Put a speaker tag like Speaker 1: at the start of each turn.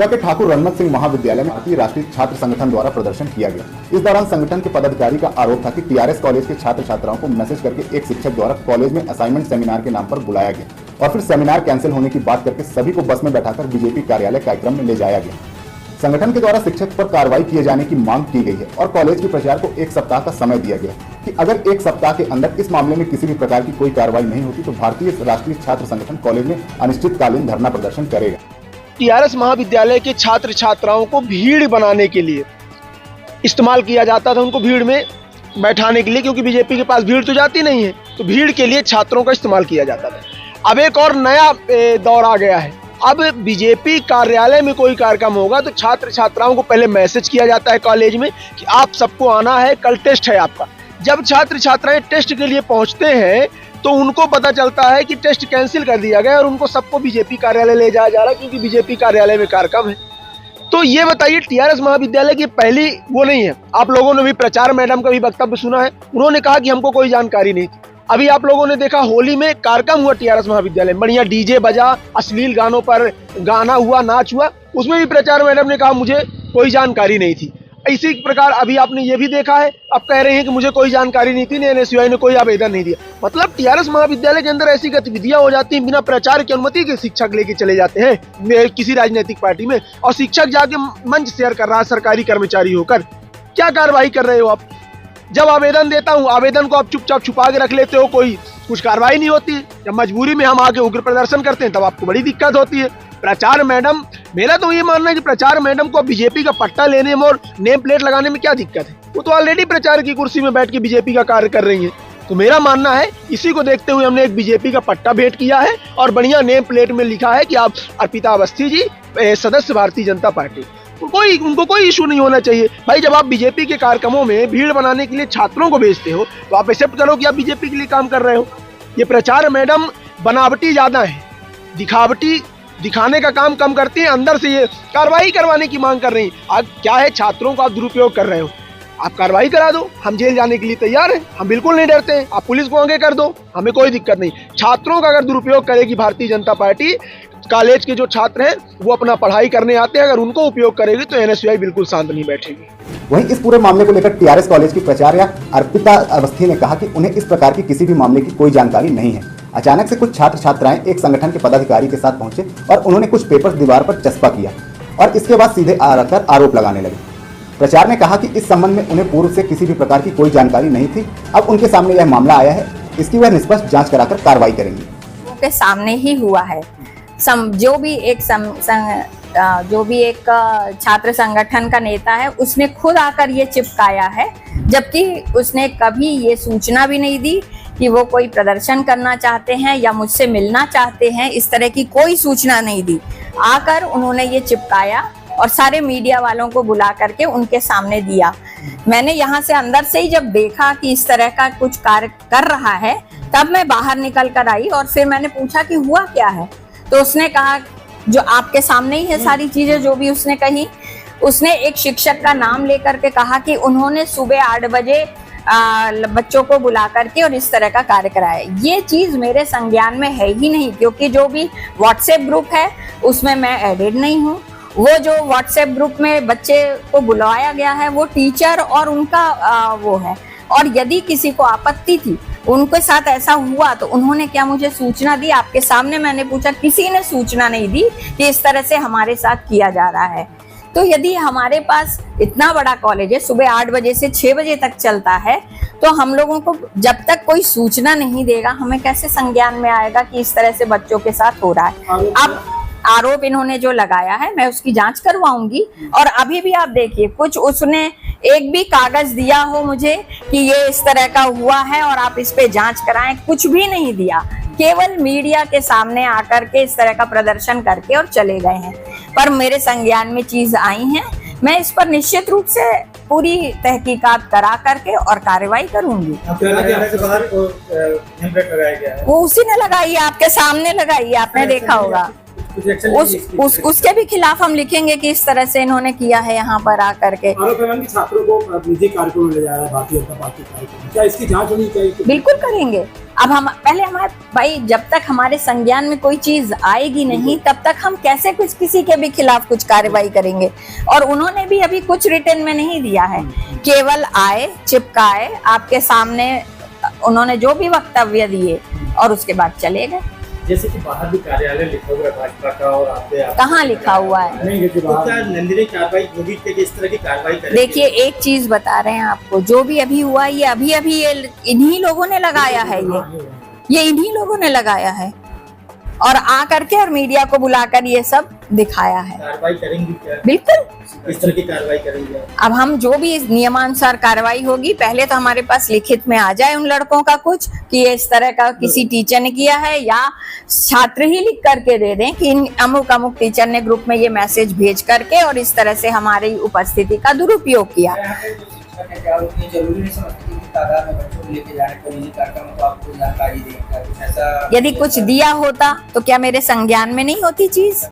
Speaker 1: के ठाकुर रनमत सिंह महाविद्यालय में भारतीय राष्ट्रीय छात्र संगठन द्वारा प्रदर्शन किया गया। इस दौरान संगठन के पदाधिकारी का आरोप था कि टीआरएस कॉलेज के छात्र छात्राओं को मैसेज करके एक शिक्षक द्वारा कॉलेज में असाइनमेंट सेमिनार के नाम पर बुलाया गया और फिर सेमिनार कैंसिल होने की बात करके सभी को बस में बैठाकर बीजेपी कार्यालय कार्यक्रम में ले जाया गया। संगठन के द्वारा शिक्षक पर कार्रवाई किए जाने की मांग की गई है और कॉलेज के प्रचार को 1 सप्ताह का समय दिया गया कि अगर 1 सप्ताह के अंदर इस मामले में किसी भी प्रकार की कोई कार्रवाई नहीं होती तो भारतीय राष्ट्रीय छात्र संगठन कॉलेज में अनिश्चितकालीन धरना प्रदर्शन करेगा।
Speaker 2: टीआरएस महाविद्यालय के छात्र छात्राओं को भीड़ बनाने के लिए इस्तेमाल किया जाता था, उनको भीड़ में बैठाने के लिए, क्योंकि बीजेपी के पास भीड़ तो जाती नहीं है, तो भीड़ के लिए छात्रों का इस्तेमाल किया जाता था। अब एक और नया दौर आ गया है। अब बीजेपी कार्यालय में कोई कार्यक्रम होगा तो छात्र छात्राओं को पहले मैसेज किया जाता है कॉलेज में कि आप सबको आना है, कल टेस्ट है आपका। जब छात्र छात्राएं टेस्ट के लिए पहुंचते हैं तो उनको पता चलता है कि टेस्ट कैंसिल कर दिया गया और उनको सबको बीजेपी कार्यालय ले जाया जा रहा है, क्योंकि बीजेपी कार्यालय में कार्यक्रम है। तो ये बताइए, टीआरएस महाविद्यालय की पहली वो नहीं है। आप लोगों ने भी प्राचार्य मैडम का भी वक्तव्य सुना है, उन्होंने कहा कि हमको कोई जानकारी नहीं थी। अभी आप लोगों ने देखा होली में कार्यक्रम हुआ टीआरएस महाविद्यालय, बढ़िया डीजे बजा, अश्लील गानों पर गाना हुआ, नाच हुआ, उसमें भी प्राचार्य मैडम ने कहा मुझे कोई जानकारी नहीं थी। इसी प्रकार अभी आपने ये भी देखा है, अब कह रहे हैं कि मुझे कोई जानकारी नहीं थी, एनएसयूआई ने कोई आवेदन नहीं दिया। मतलब टीआरएस महाविद्यालय के अंदर ऐसी गतिविधियां हो जाती हैं, बिना प्राचार्य की अनुमति के शिक्षक लेके चले जाते हैं किसी राजनीतिक पार्टी में, और शिक्षक जाके मंच शेयर कर रहा है सरकारी कर्मचारी होकर। क्या कार्रवाई कर रहे हो आप? जब आवेदन देता हूँ, आवेदन को आप चुपचाप छुपा के रख लेते हो, कोई कुछ कार्रवाई नहीं होती। जब मजबूरी में हम आके उग्र प्रदर्शन करते हैं तब आपको बड़ी दिक्कत होती है। प्राचार्य मैडम, मेरा तो ये मानना है कि प्राचार्य मैडम को बीजेपी का पट्टा लेने में और नेम प्लेट लगाने में क्या दिक्कत है? वो तो ऑलरेडी प्राचार्य की कुर्सी में बैठ के बीजेपी का कार्य कर रही है। तो मेरा मानना है इसी को देखते हुए हमने एक बीजेपी का पट्टा भेंट किया है और बढ़िया नेम प्लेट में लिखा है कि आप अर्पिता अवस्थी जी, सदस्य भारतीय जनता पार्टी। उनको कोई इशू नहीं होना चाहिए। भाई, जब आप बीजेपी के कार्यक्रमों में भीड़ बनाने के लिए छात्रों को भेजते हो तो आप एक्सेप्ट करो कि आप बीजेपी के लिए काम कर रहे हो। ये प्राचार्य मैडम बनावटी ज्यादा है, दिखाने का काम कम करती है, अंदर से ये कार्रवाई करवाने की मांग कर रही है। आज क्या है, छात्रों का आप दुरुपयोग कर रहे हो, आप कार्रवाई करा दो, हम जेल जाने के लिए तैयार हैं, हम बिल्कुल नहीं डरते हैं। आप पुलिस को आगे कर दो, हमें कोई दिक्कत नहीं। छात्रों का अगर दुरुपयोग करेगी भारतीय जनता पार्टी, कॉलेज के जो छात्र हैं वो अपना पढ़ाई करने आते हैं, अगर उनको उपयोग करेगी तो एनएसयूआई बिल्कुल शांत नहीं बैठेगी।
Speaker 1: वहीं इस पूरे मामले को लेकर टीआरएस कॉलेज की प्राचार्य अर्पिता अवस्थी ने कहा कि उन्हें इस प्रकार की किसी भी मामले की कोई जानकारी नहीं है। अचानक से कुछ छात्र छात्राएं एक संगठन के पदाधिकारी के साथ पहुंचे और उन्होंने कुछ पेपर्स दीवार पर चस्पा किया और इसके बाद सीधे आकर आरोप लगाने लगे। प्राचार्य ने कहा कि इस संबंध में उन्हें पूर्व से किसी भी प्रकार की कोई जानकारी नहीं थी। अब उनके सामने यह मामला आया है, इसकी वह निष्पक्ष जांच कराकर कार्रवाई करेंगी।
Speaker 3: उनके सामने ही हुआ है। जो भी एक छात्र संगठन का नेता है उसने खुद आकर ये चिपकाया है, जबकि उसने कभी ये सूचना भी नहीं दी कि वो कोई प्रदर्शन करना चाहते हैं या मुझसे मिलना चाहते हैं। इस तरह की कोई सूचना नहीं दी। आकर उन्होंने ये चिपकाया और सारे मीडिया वालों को बुला करके उनके सामने दिया। मैंने यहाँ से अंदर से ही जब देखा कि इस तरह का कुछ कार्य कर रहा है, तब मैं बाहर निकल कर आई और फिर मैंने पूछा कि हुआ क्या है। तो उसने कहा, जो आपके सामने ही है सारी चीजें जो भी उसने कही। उसने एक शिक्षक का नाम लेकर के कहा कि उन्होंने सुबह 8 बजे बच्चों को बुला करके और इस तरह का कार्य कराया। ये चीज मेरे संज्ञान में है ही नहीं, क्योंकि जो भी व्हाट्सएप ग्रुप है उसमें मैं एडेड नहीं हूँ। वो जो व्हाट्सएप ग्रुप में बच्चे को बुलाया गया है वो टीचर और उनका वो है, और यदि किसी को आपत्ति थी, उनके साथ ऐसा हुआ तो उन्होंने क्या मुझे सूचना दी? आपके सामने मैंने पूछा, किसी ने सूचना नहीं दी कि इस तरह से हमारे साथ किया जा रहा है। तो यदि हमारे पास इतना बड़ा कॉलेज है, सुबह 8 बजे से 6 बजे तक चलता है, तो हम लोगों को जब तक कोई सूचना नहीं देगा हमें कैसे संज्ञान में आएगा कि इस तरह से बच्चों के साथ हो रहा है। अब आरोप इन्होंने जो लगाया है मैं उसकी जांच करवाऊंगी। और अभी भी आप देखिए, कुछ उसने एक भी कागज दिया हो मुझे कि ये इस तरह का हुआ है और आप इस पे जांच कराएं, कुछ भी नहीं दिया। केवल मीडिया के सामने आकर के इस तरह का प्रदर्शन करके और चले गए हैं। पर मेरे संज्ञान में चीज आई है, मैं इस पर निश्चित रूप से पूरी तहकीकात करा करके और कार्रवाई करूंगी। वो उसी ने लगाई है, आपके सामने लगाई है, आपने देखा होगा। उसके भी खिलाफ हम लिखेंगे कि इस तरह से इन्होंने किया है यहाँ पर आकर के।
Speaker 4: छात्रों को निजी कार्यक्रम में ले जा रहा है भारतीय जनता पार्टी कार्यक्रम, क्या इसकी जांच होनी चाहिए?
Speaker 3: बिल्कुल करेंगे। अब हम पहले हमारे भाई, जब तक हमारे संज्ञान में कोई चीज आएगी नहीं तब तक हम कैसे कुछ किसी के भी खिलाफ कुछ कार्रवाई करेंगे। और उन्होंने भी अभी कुछ रिटर्न में नहीं दिया है, केवल आए, चिपकाए, आपके सामने उन्होंने जो भी वक्तव्य दिए और उसके बाद चले गए।
Speaker 4: जैसे कि बाहर भी कार्यालय लिखा हुआ है भाजपा का, और आपके
Speaker 3: कहाँ लिखा हुआ है?
Speaker 4: नहीं, तो क्या नंदिनी कार्रवाई होगी कि इस तरह की कार्रवाई करेंगे?
Speaker 3: देखिए, एक चीज बता रहे हैं आपको, जो भी अभी हुआ ये अभी ये इन्हीं लोगों ने लगाया है, ये इन्हीं लोगों ने लगाया है और आ करके और मीडिया को बुलाकर ये सब दिखाया है।
Speaker 4: कार्रवाई करेंगे क्या?
Speaker 3: बिल्कुल,
Speaker 4: इस तरह की कार्रवाई करेंगे।
Speaker 3: अब हम जो भी नियमानुसार कार्रवाई होगी, पहले तो हमारे पास लिखित में आ जाए उन लड़कों का कुछ कि ये इस तरह का किसी टीचर ने किया है, या छात्र ही लिख करके दे दें कि इन अमुक अमुक टीचर ने ग्रुप में ये मैसेज भेज करके और इस तरह से हमारी उपस्थिति का दुरुपयोग किया।
Speaker 5: जरूरी नहीं समझती कि तादाद में बच्चों को लेके जाने को निजी कार्यक्रम को आपको जानकारी दें, ऐसा
Speaker 3: यदि कुछ दिया होता तो क्या मेरे संज्ञान में नहीं होती चीज?